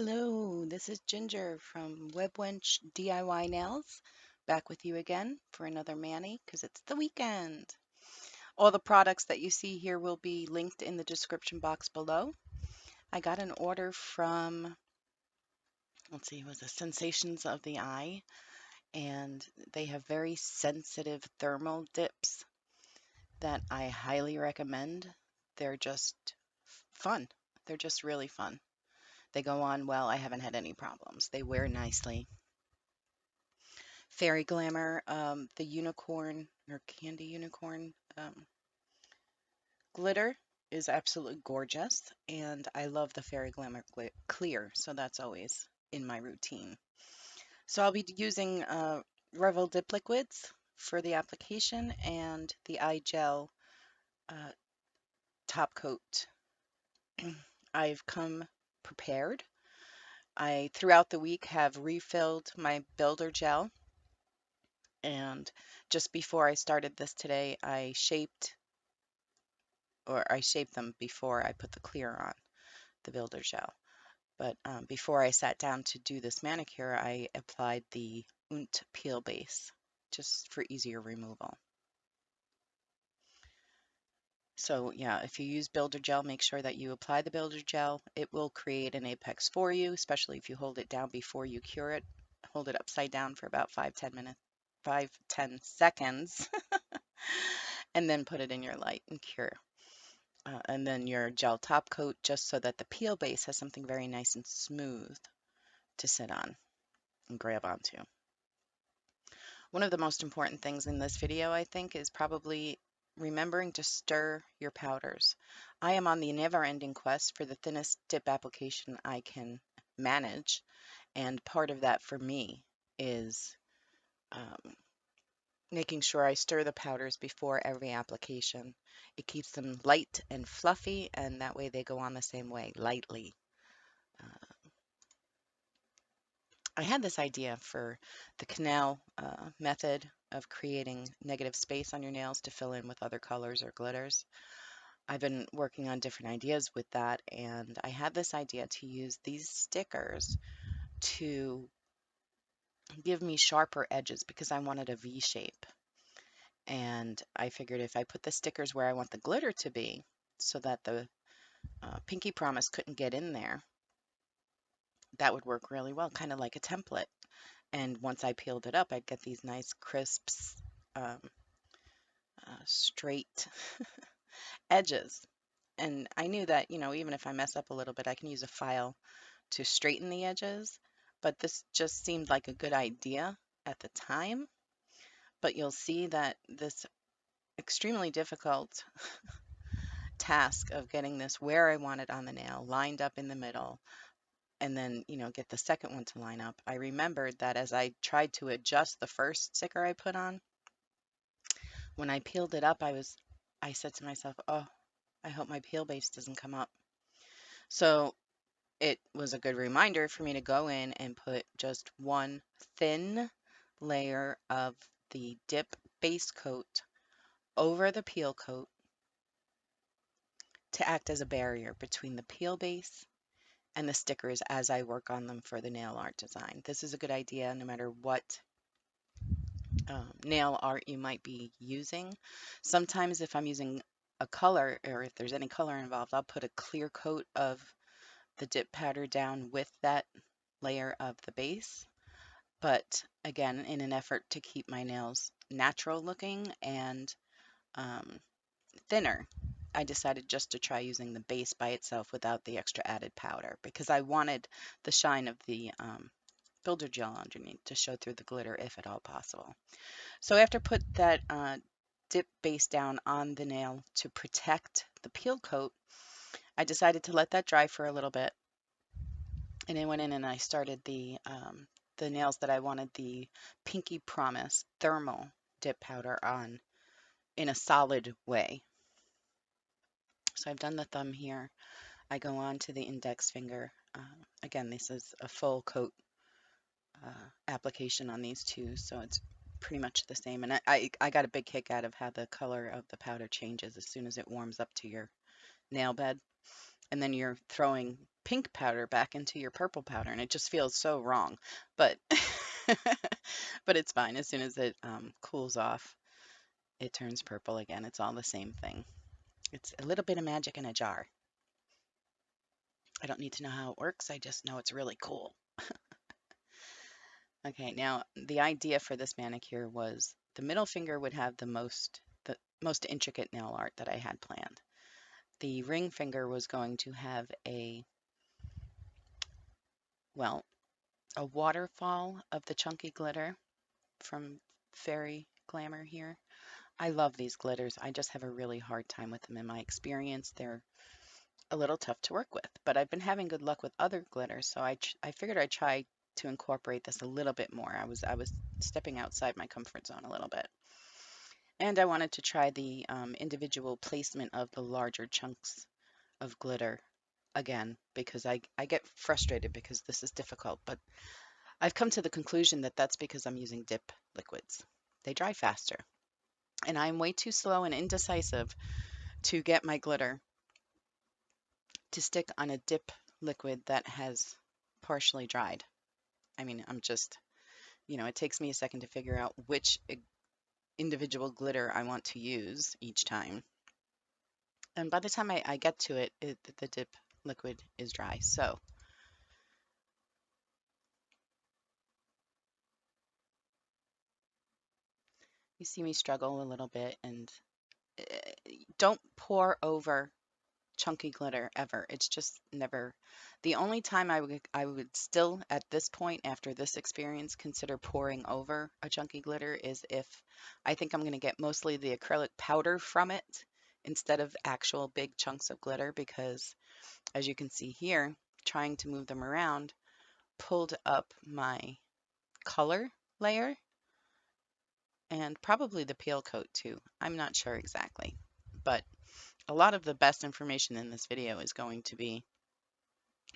Hello, this is Ginger from Webwench DIY Nails, back with you again for another mani because it's the weekend. All the products that you see here will be linked in the description box below. I got an order from, let's see, was it Sensations of the Eye, and they have very sensitive thermal dips that I highly recommend. They're just fun. They're just really fun. They go on well. I haven't had any problems. They wear nicely. Fairy Glamour, the unicorn or candy unicorn glitter is absolutely gorgeous, and I love the Fairy Glamour clear, so that's always in my routine. So I'll be using Revel Dip Liquids for the application and the eye gel uh, top coat. I've come prepared. I, throughout the week, have refilled my builder gel, and just before I started this today, I shaped them before I put the clear on, the builder gel. But before I sat down to do this manicure, I applied the Peel base just for easier removal. So yeah, if you use builder gel, make sure that you apply the builder gel. It will create an apex for you, especially if you hold it down before you cure it. Hold it upside down for about 5-10 minutes, 5-10 seconds, and then put it in your light and cure. And then your gel top coat, just so that the peel base has something very nice and smooth to sit on and grab onto. One of the most important things in this video, I think, is probably remembering to stir your powders. I am on the never-ending quest for the thinnest dip application I can manage, and part of that for me is making sure I stir the powders before every application. It keeps them light and fluffy, and that way they go on the same way, lightly. I had this idea for the CANAL method of creating negative space on your nails to fill in with other colors or glitters. I've been working on different ideas with that, and I had this idea to use these stickers to give me sharper edges because I wanted a V shape. And I figured if I put the stickers where I want the glitter to be so that the Pinky Promise couldn't get in there, that would work really well, kind of like a template. And once I peeled it up, I'd get these nice crisps, um, straight edges. And I knew that, even if I mess up a little bit, I can use a file to straighten the edges. But this just seemed like a good idea at the time. But you'll see that this extremely difficult task of getting this where I want it on the nail, lined up in the middle, and then, get the second one to line up. I remembered that as I tried to adjust the first sticker I put on, when I peeled it up, I said to myself, oh, I hope my peel base doesn't come up. So it was a good reminder for me to go in and put just one thin layer of the dip base coat over the peel coat to act as a barrier between the peel base and the stickers as I work on them for the nail art design. This is a good idea no matter what nail art you might be using. Sometimes if I'm using a color, or if there's any color involved, I'll put a clear coat of the dip powder down with that layer of the base. But again, in an effort to keep my nails natural looking and thinner, I decided just to try using the base by itself without the extra added powder because I wanted the shine of the builder gel underneath to show through the glitter if at all possible. So after put that dip base down on the nail to protect the peel coat, I decided to let that dry for a little bit. And I went in and I started the nails that I wanted the Pinky Promise thermal dip powder on in a solid way. So I've done the thumb here. I go on to the index finger. Again, this is a full coat application on these two, so it's pretty much the same. And I got a big kick out of how the color of the powder changes as soon as it warms up to your nail bed. And then you're throwing pink powder back into your purple powder, and it just feels so wrong. But but it's fine. As soon as it cools off, it turns purple again. It's all the same thing. It's a little bit of magic in a jar. I don't need to know how it works. I just know it's really cool. Okay, now the idea for this manicure was the middle finger would have the most intricate nail art that I had planned. The ring finger was going to have well, a waterfall of the chunky glitter from Fairy Glamour here. I love these glitters. I just have a really hard time with them in my experience. They're a little tough to work with, but I've been having good luck with other glitters, so I figured I'd try to incorporate this a little bit more. I was stepping outside my comfort zone a little bit. And I wanted to try the individual placement of the larger chunks of glitter again because I get frustrated because this is difficult, but I've come to the conclusion that that's because I'm using dip liquids. They dry faster, and I'm way too slow and indecisive to get my glitter to stick on a dip liquid that has partially dried. I mean, it takes me a second to figure out which individual glitter I want to use each time. And by the time I get to it, the dip liquid is dry. So you see me struggle a little bit, and don't pour over chunky glitter ever. It's just never. The only time I would still at this point after this experience consider pouring over a chunky glitter is if I think I'm going to get mostly the acrylic powder from it instead of actual big chunks of glitter, because as you can see here, trying to move them around pulled up my color layer and probably the peel coat too. I'm not sure exactly, but a lot of the best information in this video is going to be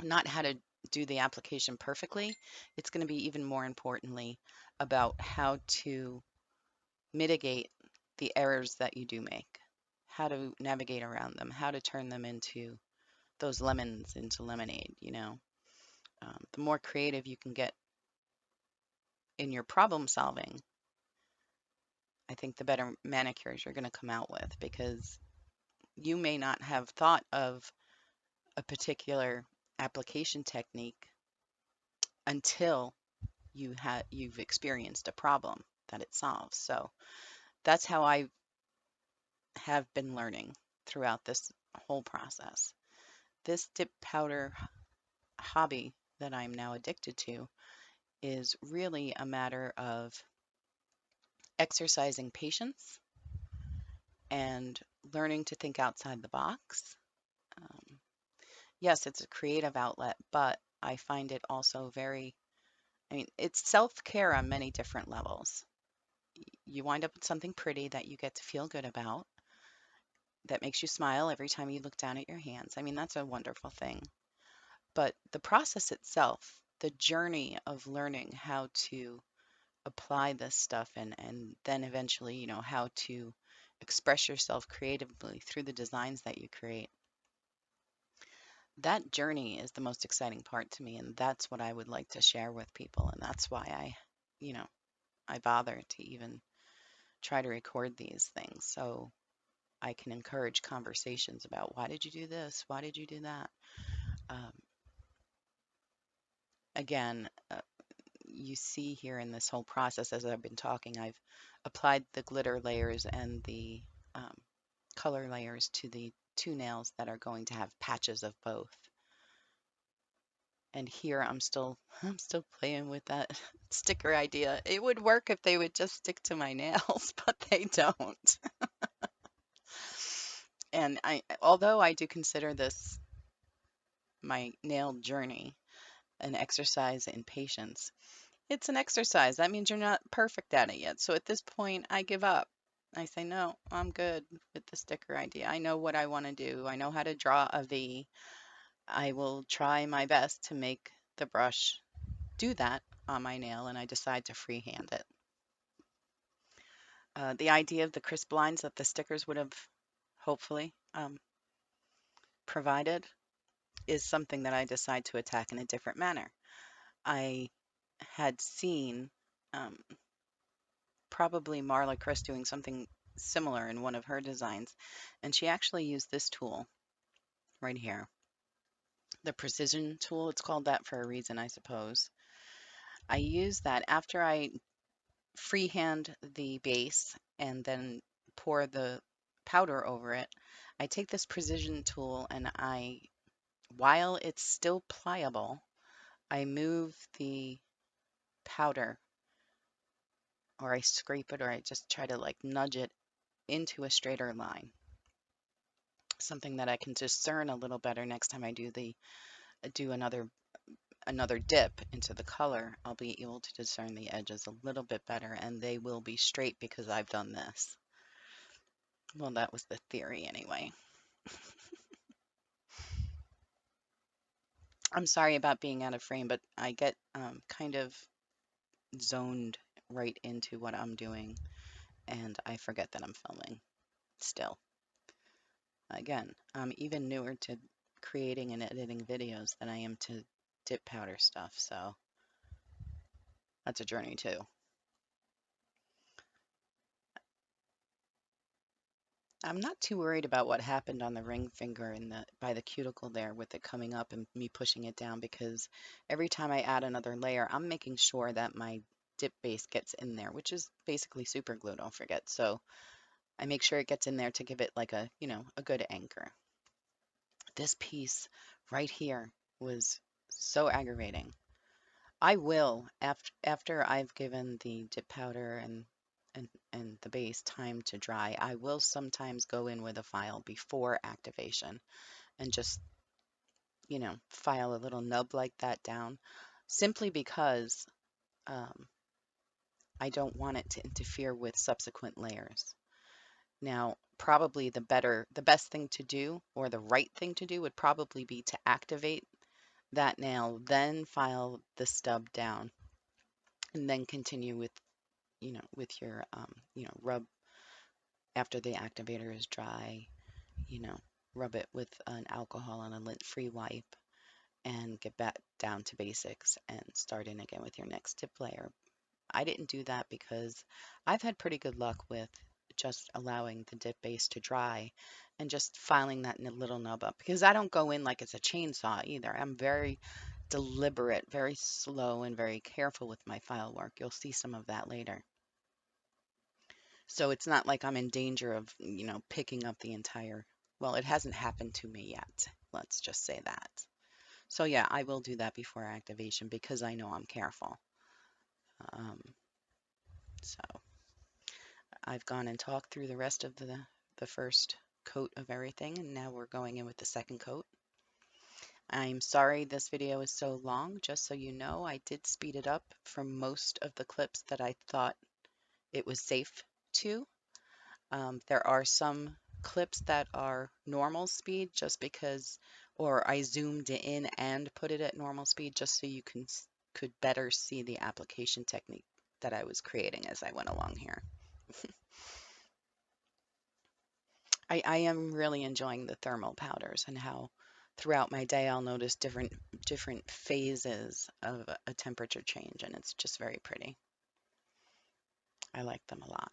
not how to do the application perfectly. It's going to be even more importantly about how to mitigate the errors that you do make, how to navigate around them, how to turn them into those lemons into lemonade. The more creative you can get in your problem solving, I think the better manicures you're going to come out with, because you may not have thought of a particular application technique until you've experienced a problem that it solves. So that's how I have been learning throughout this whole process. This dip powder hobby that I'm now addicted to is really a matter of exercising patience and learning to think outside the box. Um, yes, it's a creative outlet, but I find it also it's self-care on many different levels. You wind up with something pretty that you get to feel good about, that makes you smile every time you look down at your hands. I mean, that's a wonderful thing. But the process itself, the journey of learning how to apply this stuff and then eventually, how to express yourself creatively through the designs that you create. That journey is the most exciting part to me, and that's what I would like to share with people. And that's why you know, I bother to even try to record these things. So I can encourage conversations about why did you do this? Why did you do that? Um, again, you see here in this whole process as I've been talking, I've applied the glitter layers and the um, color layers to the two nails that are going to have patches of both. And here I'm still playing with that sticker idea. It would work if they would just stick to my nails, but they don't. And although I do consider this my nail journey an exercise in patience, it's an exercise. That means you're not perfect at it yet. So at this point, I give up. I say, no, I'm good with the sticker idea. I know what I want to do. I know how to draw a V. I will try my best to make the brush do that on my nail, and I decide to freehand it. The idea of the crisp lines that the stickers would have hopefully provided is something that I decide to attack in a different manner. I had seen um, probably Marla Chris doing something similar in one of her designs, and she actually used this tool right here, the precision tool. It's called that for a reason, I suppose. I use that after I freehand the base and then pour the powder over it. I take this precision tool and while it's still pliable, I move the powder, or I scrape it, or I just try to like nudge it into a straighter line. Something that I can discern a little better next time I do another dip into the color. I'll be able to discern the edges a little bit better, and they will be straight because I've done this. Well, that was the theory anyway. I'm sorry about being out of frame, but I get kind of zoned right into what I'm doing, and I forget that I'm filming still. Again, I'm even newer to creating and editing videos than I am to dip powder stuff, so that's a journey too. I'm not too worried about what happened on the ring finger and by the cuticle there with it coming up and me pushing it down, because every time I add another layer, I'm making sure that my dip base gets in there, which is basically super glue, don't forget. So I make sure it gets in there to give it like a, a good anchor. This piece right here was so aggravating. I will, after I've given the dip powder and the base time to dry, I will sometimes go in with a file before activation and just, file a little nub like that down, simply because um, I don't want it to interfere with subsequent layers. Now, probably the best thing to do, or the right thing to do, would probably be to activate that nail, then file the stub down, and then continue with, with your, rub after the activator is dry, you know, rub it with an alcohol and a lint-free wipe and get back down to basics and start in again with your next tip layer. I didn't do that because I've had pretty good luck with just allowing the dip base to dry and just filing that little nub up, because I don't go in like it's a chainsaw either. I'm very deliberate, very slow, and very careful with my file work. You'll see some of that later. So it's not like I'm in danger of, picking up the entire, well, it hasn't happened to me yet. Let's just say that. So yeah, I will do that before activation because I know I'm careful. Um, so I've gone and talked through the rest of the first coat of everything, and now we're going in with the second coat. I'm sorry this video is so long. Just so you know, I did speed it up for most of the clips that I thought it was safe to. There are some clips that are normal speed just because, or I zoomed in and put it at normal speed just so you could better see the application technique that I was creating as I went along here. I am really enjoying the thermal powders and how throughout my day I'll notice different phases of a temperature change, and it's just very pretty. I like them a lot.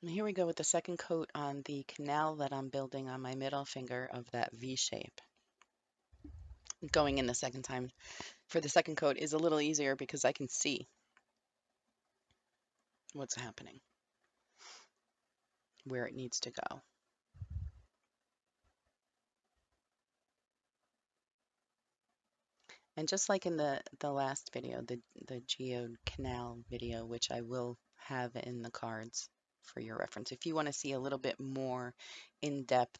And here we go with the second coat on the canal that I'm building on my middle finger of that V shape. Going in the second time for the second coat is a little easier because I can see what's happening, where it needs to go. And just like in the last video, the geode canal video, which I will have in the cards for your reference, if you want to see a little bit more in-depth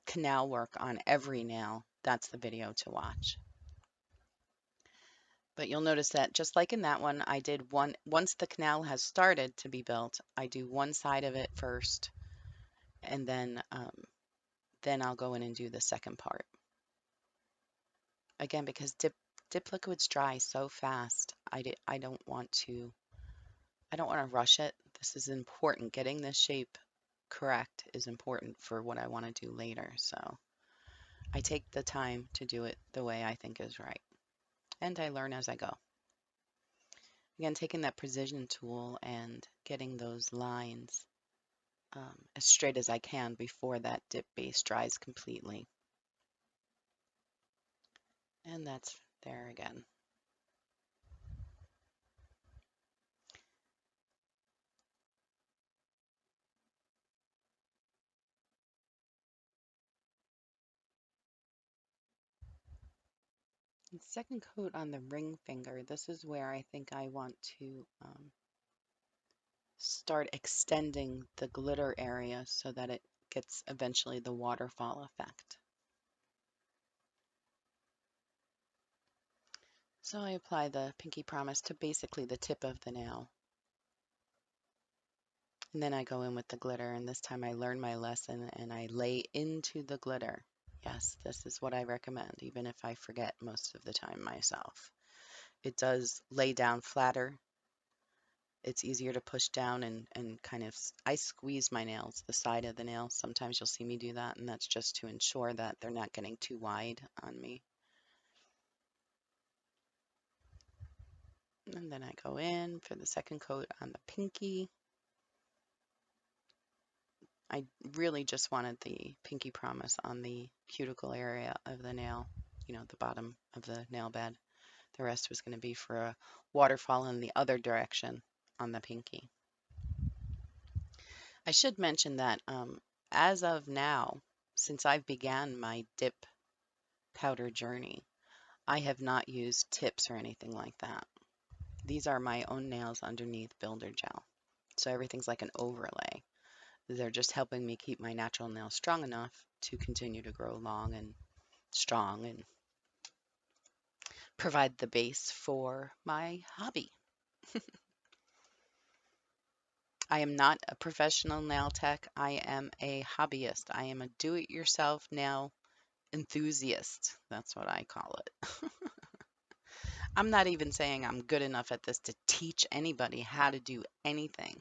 canal work on every nail, that's the video to watch. But you'll notice that just like in that one, I did once the canal has started to be built, I do one side of it first, and then I'll go in and do the second part. Again, because dip liquids dry so fast, I don't want to rush it. This is important. Getting this shape correct is important for what I want to do later. So I take the time to do it the way I think is right. And I learn as I go. Again, taking that precision tool and getting those lines as straight as I can before that dip base dries completely. And that's there again. And second coat on the ring finger, this is where I think I want to start extending the glitter area so that it gets eventually the waterfall effect. So I apply the Pinky Promise to basically the tip of the nail. And then I go in with the glitter, and this time I learn my lesson and I lay into the glitter. Yes, this is what I recommend, even if I forget most of the time myself. It does lay down flatter. It's easier to push down and kind of, I squeeze my nails, the side of the nail. Sometimes you'll see me do that, and that's just to ensure that they're not getting too wide on me. And then I go in for the second coat on the pinky. I really just wanted the Pinky Promise on the cuticle area of the nail, the bottom of the nail bed. The rest was going to be for a waterfall in the other direction on the pinky. I should mention that as of now, since I've began my dip powder journey, I have not used tips or anything like that. These are my own nails underneath builder gel. So everything's like an overlay. They're just helping me keep my natural nails strong enough to continue to grow long and strong and provide the base for my hobby. I am not a professional nail tech. I am a hobbyist. I am a do-it-yourself nail enthusiast. That's what I call it. I'm not even saying I'm good enough at this to teach anybody how to do anything.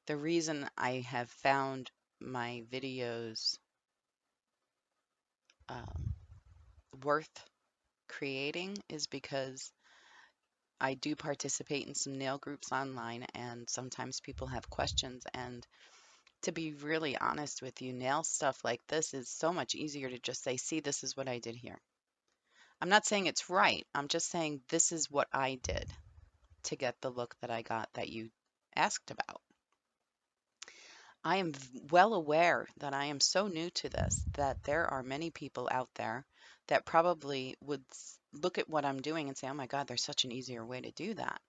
The reason I have found my videos um, worth creating is because I do participate in some nail groups online, and sometimes people have questions. And to be really honest with you, nail stuff like this is so much easier to just say, see, this is what I did here. I'm not saying it's right. I'm just saying this is what I did to get the look that I got that you asked about. I am well aware that I am so new to this that there are many people out there that probably would look at what I'm doing and say, oh my God, there's such an easier way to do that.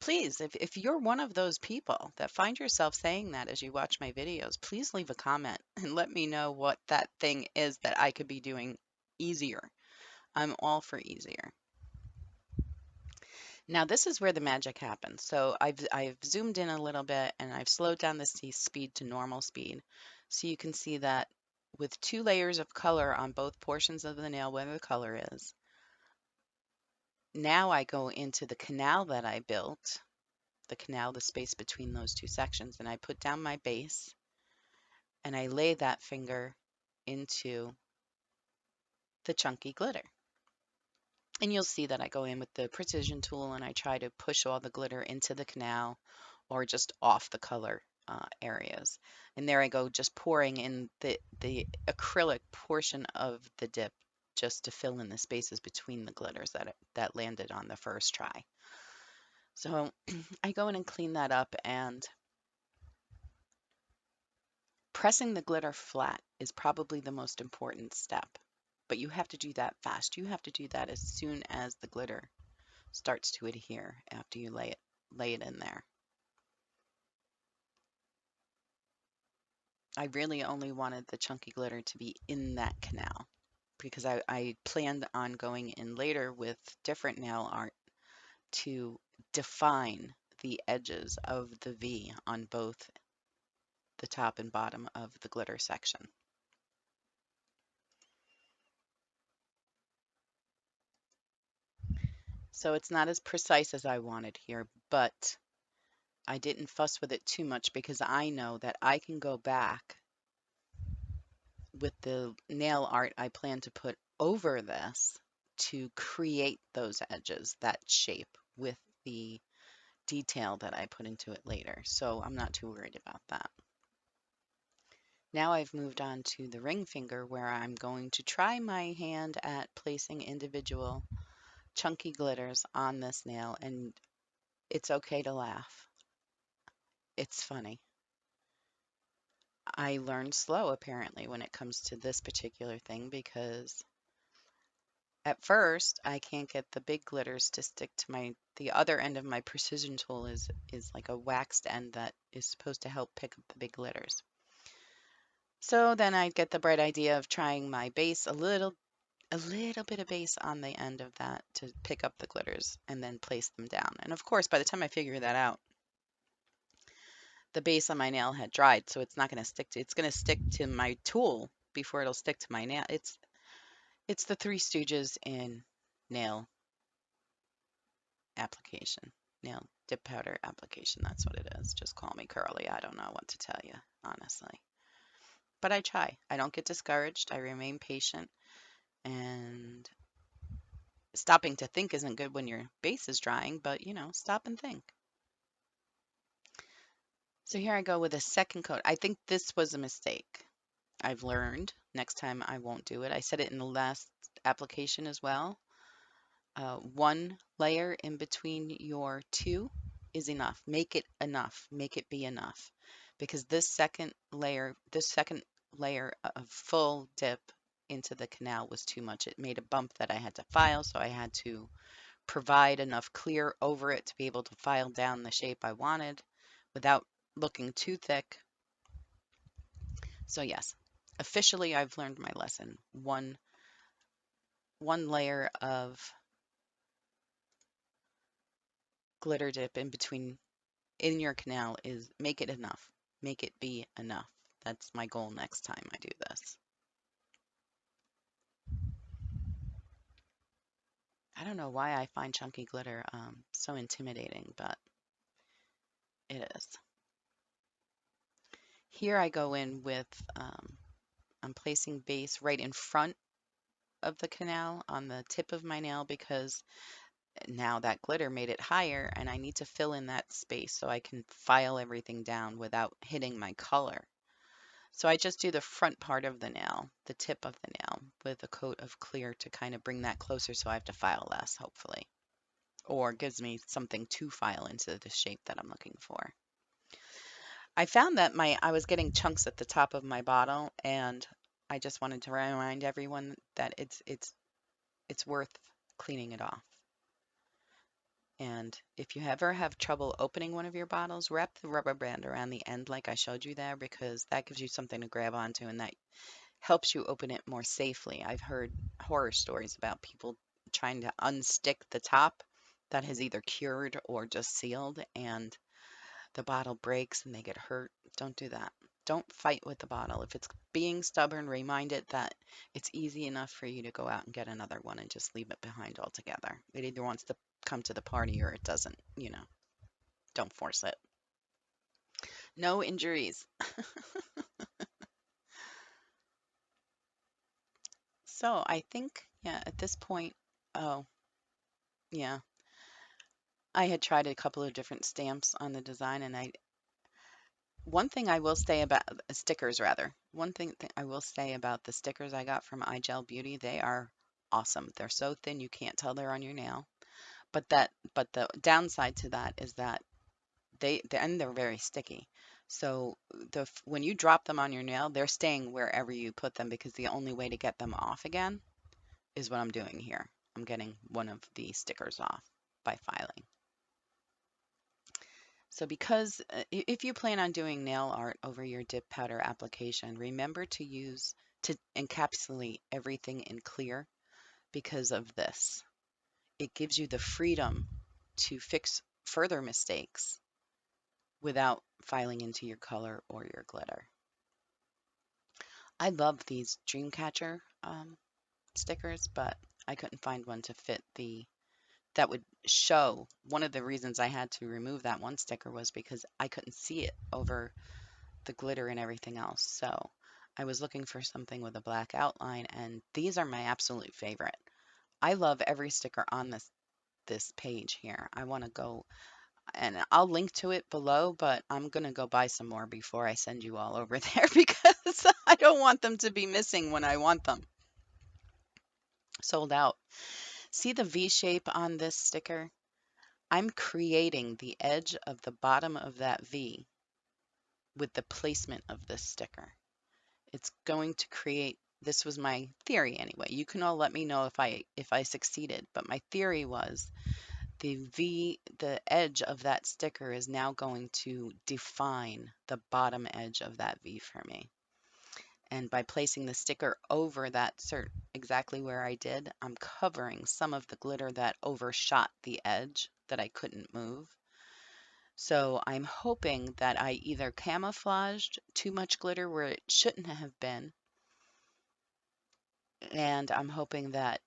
Please, if you're one of those people that find yourself saying that as you watch my videos, please leave a comment and let me know what that thing is that I could be doing easier. I'm all for easier. Now this is where the magic happens. So I've zoomed in a little bit and I've slowed down the speed to normal speed. So you can see that with 2 layers of color on both portions of the nail where the color is. Now I go into the canal that I built, the canal, the space between those 2 sections, and I put down my base and I lay that finger into the chunky glitter. And you'll see that I go in with the precision tool and I try to push all the glitter into the canal or just off the color areas. And there I go, just pouring in the acrylic portion of the dip just to fill in the spaces between the glitters that landed on the first try. So I go in and clean that up, and pressing the glitter flat is probably the most important step. But you have to do that fast. You have to do that as soon as the glitter starts to adhere after you lay it in there. I really only wanted the chunky glitter to be in that canal because I planned on going in later with different nail art to define the edges of the V on both the top and bottom of the glitter section. So it's not as precise as I wanted here, but I didn't fuss with it too much because I know that I can go back with the nail art I plan to put over this to create those edges, that shape with the detail that I put into it later. So I'm not too worried about that. Now I've moved on to the ring finger where I'm going to try my hand at placing individual chunky glitters on this nail, and it's okay to laugh. It's funny. I learned slow apparently when it comes to this particular thing because at first I can't get the big glitters to stick to the other end of my precision tool is like a waxed end that is supposed to help pick up the big glitters. So then I get the bright idea of trying my base a little bit of base on the end of that to pick up the glitters and then place them down. And of course, by the time I figure that out, the base on my nail had dried, so it's not going to stick to, it's going to stick to my tool before it'll stick to my nail. It's the Three Stooges in nail application, nail dip powder application. That's what it is. Just call me Curly. I don't know what to tell you, honestly. But I try. I don't get discouraged. I remain patient, and stopping to think isn't good when your base is drying, but stop and think. So here I go with a second coat. I think this was a mistake. I've learned. Next time I won't do it. I said it in the last application as well. One layer in between your two is enough. Make it enough. Make it be enough. Because this second layer of full dip into the canal was too much. It made a bump that I had to file, so I had to provide enough clear over it to be able to file down the shape I wanted without looking too thick. So yes, officially I've learned my lesson. One layer of glitter dip in your canal is make it enough. Make it be enough. That's my goal next time I do this. I don't know why I find chunky glitter so intimidating, but it is. Here I go in with, I'm placing base right in front of the canal on the tip of my nail because now that glitter made it higher and I need to fill in that space so I can file everything down without hitting my color. So I just do the front part of the nail, the tip of the nail, with a coat of clear to kind of bring that closer so I have to file less, hopefully. Or gives me something to file into the shape that I'm looking for. I found that I was getting chunks at the top of my bottle, and I just wanted to remind everyone that it's worth cleaning it off. And if you ever have trouble opening one of your bottles, wrap the rubber band around the end like I showed you there because that gives you something to grab onto and that helps you open it more safely. I've heard horror stories about people trying to unstick the top that has either cured or just sealed and the bottle breaks and they get hurt. Don't do that. Don't fight with the bottle. If it's being stubborn, remind it that it's easy enough for you to go out and get another one and just leave it behind altogether. It either wants to come to the party or it doesn't, don't force it. No injuries. So I think, yeah, at this point, oh, yeah, I had tried a couple of different stamps on the design and one thing I will say about stickers rather, one thing I will say about the stickers I got from iGel Beauty, they are awesome. They're so thin you can't tell they're on your nail. But the downside to that is that they're very sticky. So when you drop them on your nail, they're staying wherever you put them because the only way to get them off again is what I'm doing here. I'm getting one of the stickers off by filing. So because if you plan on doing nail art over your dip powder application, remember to encapsulate everything in clear because of this. It gives you the freedom to fix further mistakes without filing into your color or your glitter. I love these Dreamcatcher stickers, but I couldn't find one to fit the that would show. One of the reasons I had to remove that one sticker was because I couldn't see it over the glitter and everything else. So I was looking for something with a black outline, and these are my absolute favorite. I love every sticker on this page here. I want to go, and I'll link to it below, but I'm gonna go buy some more before I send you all over there because I don't want them to be missing when I want them. Sold out. See the V shape on this sticker? I'm creating the edge of the bottom of that V with the placement of this sticker. It's going to create, this was my theory anyway. You can all let me know if I succeeded, but my theory was the edge of that sticker is now going to define the bottom edge of that V for me. And by placing the sticker over that exactly where I did, I'm covering some of the glitter that overshot the edge that I couldn't move. So I'm hoping that I either camouflaged too much glitter where it shouldn't have been, and I'm hoping that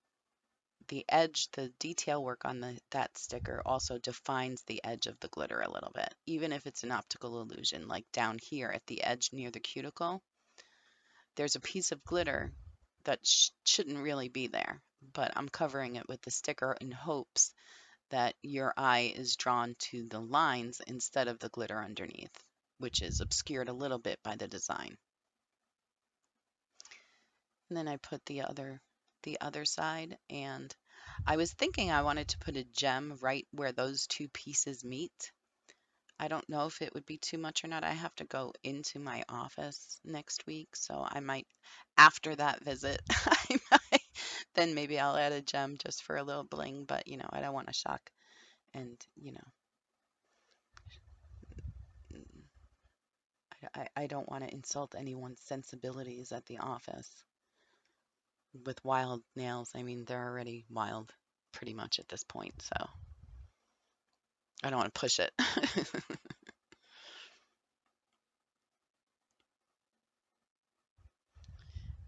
the edge, the detail work on that sticker also defines the edge of the glitter a little bit, even if it's an optical illusion, like down here at the edge near the cuticle. There's a piece of glitter that shouldn't really be there, but I'm covering it with the sticker in hopes that your eye is drawn to the lines instead of the glitter underneath, which is obscured a little bit by the design. And then I put the other side, and I was thinking I wanted to put a gem right where those two pieces meet. I don't know if it would be too much or not. I have to go into my office next week, so I might, after that visit, I might, then maybe I'll add a gem just for a little bling, but I don't want to shock and, I don't want to insult anyone's sensibilities at the office with wild nails. I mean, they're already wild pretty much at this point, so I don't want to push it.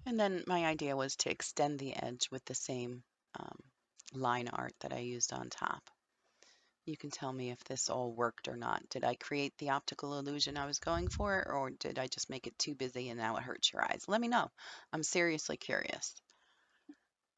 And then my idea was to extend the edge with the same um, line art that I used on top. You can tell me if this all worked or not. Did I create the optical illusion I was going for, or did I just make it too busy and now it hurts your eyes? Let me know. I'm seriously curious.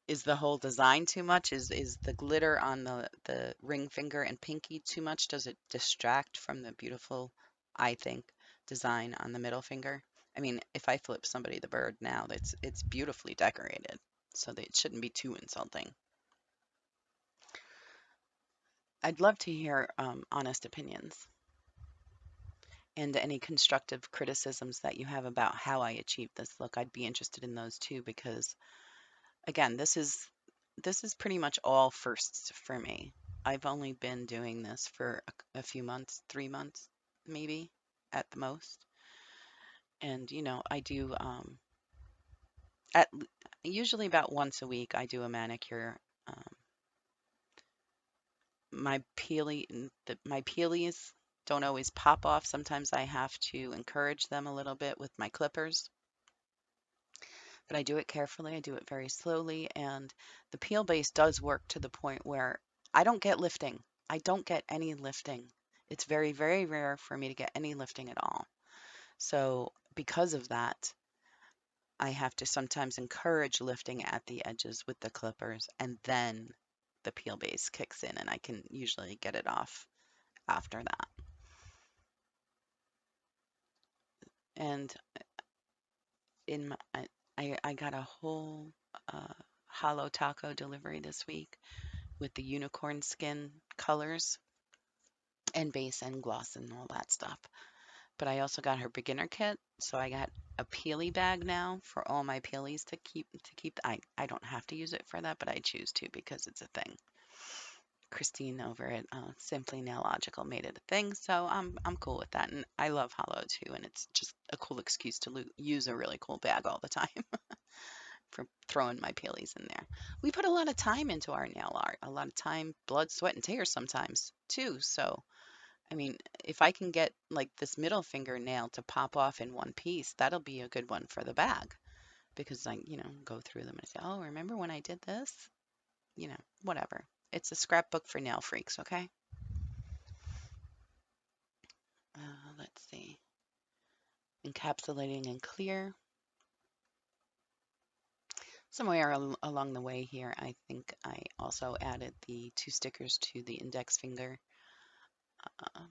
Is the whole design too much? Is the glitter on the ring finger and pinky too much? Does it distract from the beautiful, I think, design on the middle finger? I mean, if I flip somebody the bird now, it's beautifully decorated, so that it shouldn't be too insulting. I'd love to hear honest opinions and any constructive criticisms that you have about how I achieved this look. I'd be interested in those too, because again, this is pretty much all firsts for me. I've only been doing this for a few months, 3 months maybe at the most. And I do at usually about once a week I do a manicure. Um, my peelies don't always pop off. Sometimes I have to encourage them a little bit with my clippers, but I do it carefully. I do it very slowly, and the peel base does work to the point where I don't get lifting. I don't get any lifting. It's very, very rare for me to get any lifting at all. So because of that, I have to sometimes encourage lifting at the edges with the clippers, and then the peel base kicks in, and I can usually get it off after that. And in my, I got a whole hollow taco delivery this week with the unicorn skin colors and base and gloss and all that stuff. But I also got her beginner kit, so I got a peely bag now for all my peelies to keep. I don't have to use it for that, but I choose to because it's a thing. Christine over at Simply Nailogical made it a thing, so I'm cool with that, and I love Hollow too, and it's just a cool excuse to use a really cool bag all the time for throwing my peelies in there. We put a lot of time into our nail art, a lot of time, blood, sweat, and tears sometimes too. So I mean, if I can get like this middle finger nail to pop off in one piece, that'll be a good one for the bag because I go through them and say, oh, remember when I did this? Whatever. It's a scrapbook for nail freaks, okay? Let's see. Encapsulating and clear. Somewhere along the way here, I think I also added the 2 stickers to the index finger,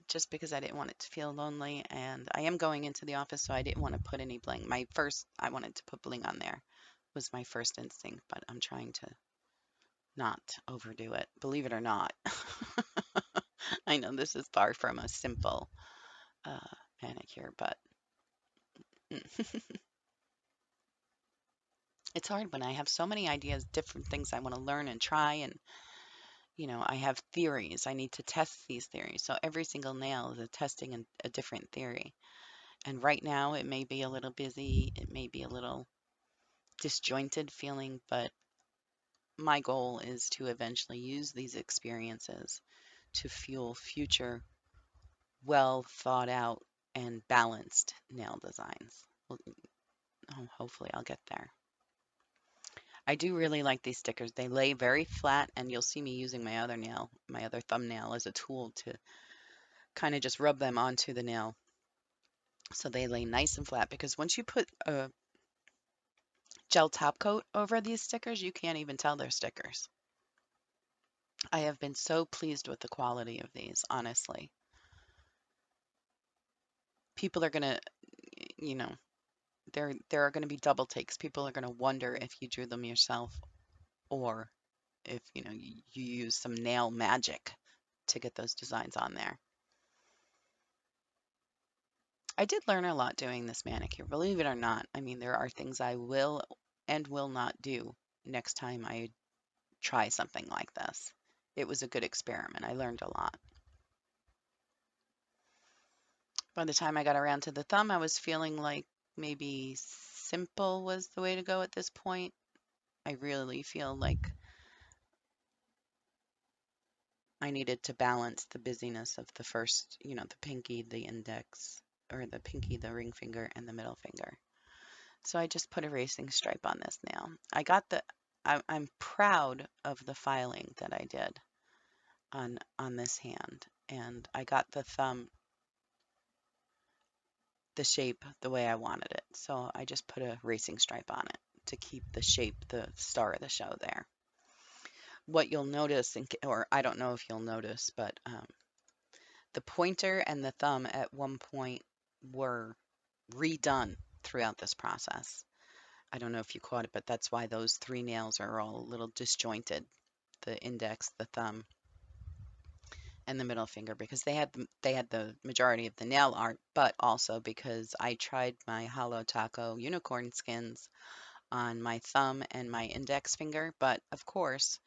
just because I didn't want it to feel lonely. And I am going into the office, so I didn't want to put any bling. I wanted to put bling on there, was my first instinct, but I'm trying to not overdo it. Believe it or not. I know this is far from a simple uh, manicure, but it's hard when I have so many ideas, different things I want to learn and try, and I have theories. I need to test these theories. So every single nail is a testing a different theory. And right now it may be a little busy, it may be a little disjointed feeling, but my goal is to eventually use these experiences to fuel future well thought out and balanced nail designs. Well, hopefully I'll get there. I do really like these stickers. They lay very flat, and you'll see me using my other thumbnail as a tool to kind of just rub them onto the nail so they lay nice and flat, because once you put a gel top coat over these stickers, you can't even tell they're stickers. I have been so pleased with the quality of these, honestly. People are gonna, you know, there are gonna be double takes. People are gonna wonder if you drew them yourself, or if you use some nail magic to get those designs on there. I did learn a lot doing this manicure, believe it or not. I mean, there are things I will and will not do next time I try something like this. It was a good experiment. I learned a lot. By the time I got around to the thumb, I was feeling like maybe simple was the way to go at this point. I really feel like I needed to balance the busyness of the first, the pinky, the index, or the pinky, the ring finger, and the middle finger. So I just put a racing stripe on this nail. I'm proud of the filing that I did on this hand, and I got the thumb, the shape the way I wanted it. So I just put a racing stripe on it to keep the shape, the star of the show there. What you'll notice, or I don't know if you'll notice, but the pointer and the thumb at one point were redone throughout this process. I don't know if you caught it, but that's why those 3 nails are all a little disjointed. The index, the thumb, and the middle finger, because they had the majority of the nail art, but also because I tried my Holo Taco unicorn skins on my thumb and my index finger. But of course,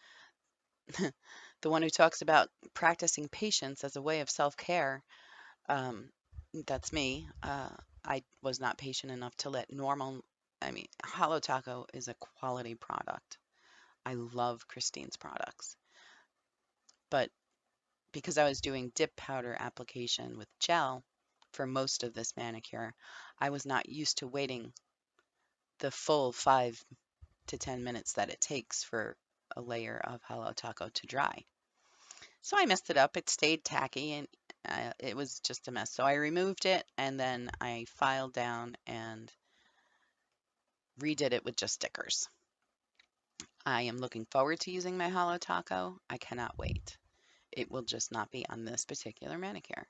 the one who talks about practicing patience as a way of self-care, um, that's me. I was not patient enough to let I mean, Holo Taco is a quality product. I love Christine's products. But because I was doing dip powder application with gel for most of this manicure, I was not used to waiting the full 5 to 10 minutes that it takes for a layer of Halo Taco to dry. So I messed it up. It stayed tacky, and it was just a mess. So I removed it, and then I filed down and redid it with just stickers. I am looking forward to using my Holo Taco. I cannot wait. It will just not be on this particular manicure.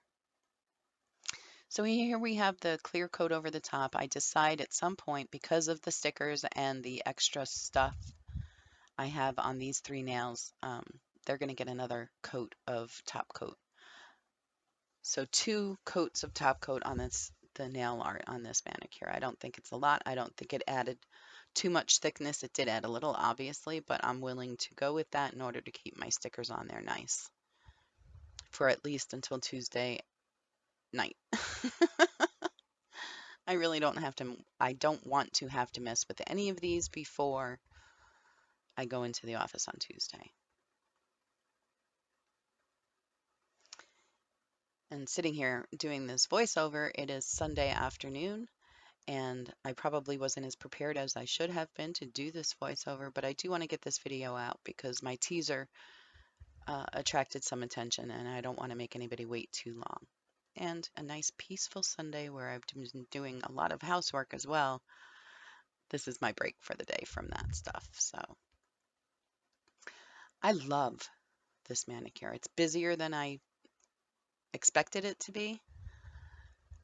So here we have the clear coat over the top. I decide at some point, because of the stickers and the extra stuff I have on these 3 nails, they're going to get another coat of top coat. So 2 coats of top coat on the nail art on this manicure. I don't think it's a lot. I don't think it added too much thickness. It did add a little, obviously, but I'm willing to go with that in order to keep my stickers on there nice for at least until Tuesday night. I really I don't want to have to mess with any of these before I go into the office on Tuesday. And sitting here doing this voiceover, it is Sunday afternoon, and I probably wasn't as prepared as I should have been to do this voiceover, but I do want to get this video out because my teaser attracted some attention, and I don't want to make anybody wait too long. And a nice peaceful Sunday where I've been doing a lot of housework as well. This is my break for the day from that stuff. So I love this manicure. It's busier than I expected it to be.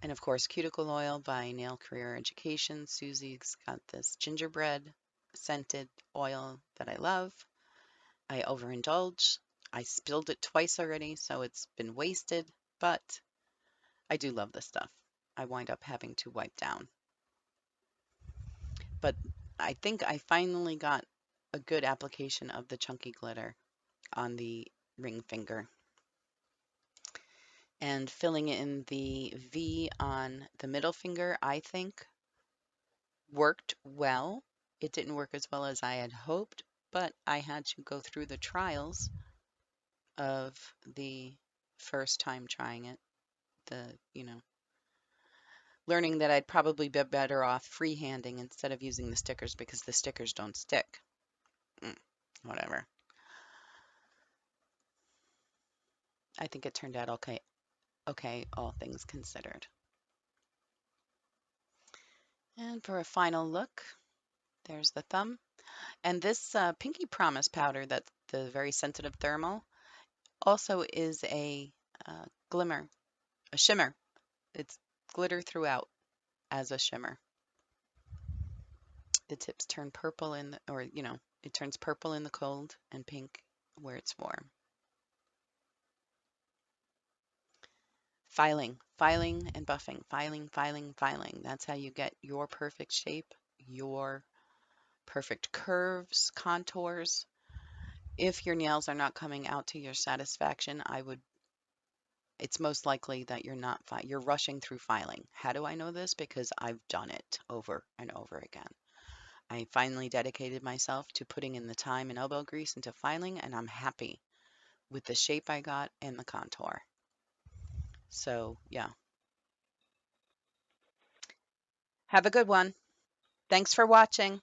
And of course, cuticle oil by Nail Career Education. Susie's got this gingerbread scented oil that I love. I overindulge. I spilled it twice already, so it's been wasted, but I do love this stuff. I wind up having to wipe down. But I think I finally got a good application of the chunky glitter on the ring finger. And filling in the V on the middle finger, I think worked well. It didn't work as well as I had hoped, but I had to go through the trials of the first time trying it. Learning that I'd probably be better off freehanding instead of using the stickers because the stickers don't stick. Whatever. I think it turned out okay. Okay, all things considered. And for a final look, there's the thumb. And this Pinky Promise powder, that's the very sensitive thermal, also is a glimmer, a shimmer. It's glitter throughout as a shimmer. The tips turn purple it turns purple in the cold and pink where it's warm. Filing, filing and buffing, filing, filing, filing. That's how you get your perfect shape, your perfect curves, contours. If your nails are not coming out to your satisfaction, it's most likely that you're rushing through filing. How do I know this? Because I've done it over and over again. I finally dedicated myself to putting in the time and elbow grease into filing, and I'm happy with the shape I got and the contour. So, yeah. Have a good one. Thanks for watching.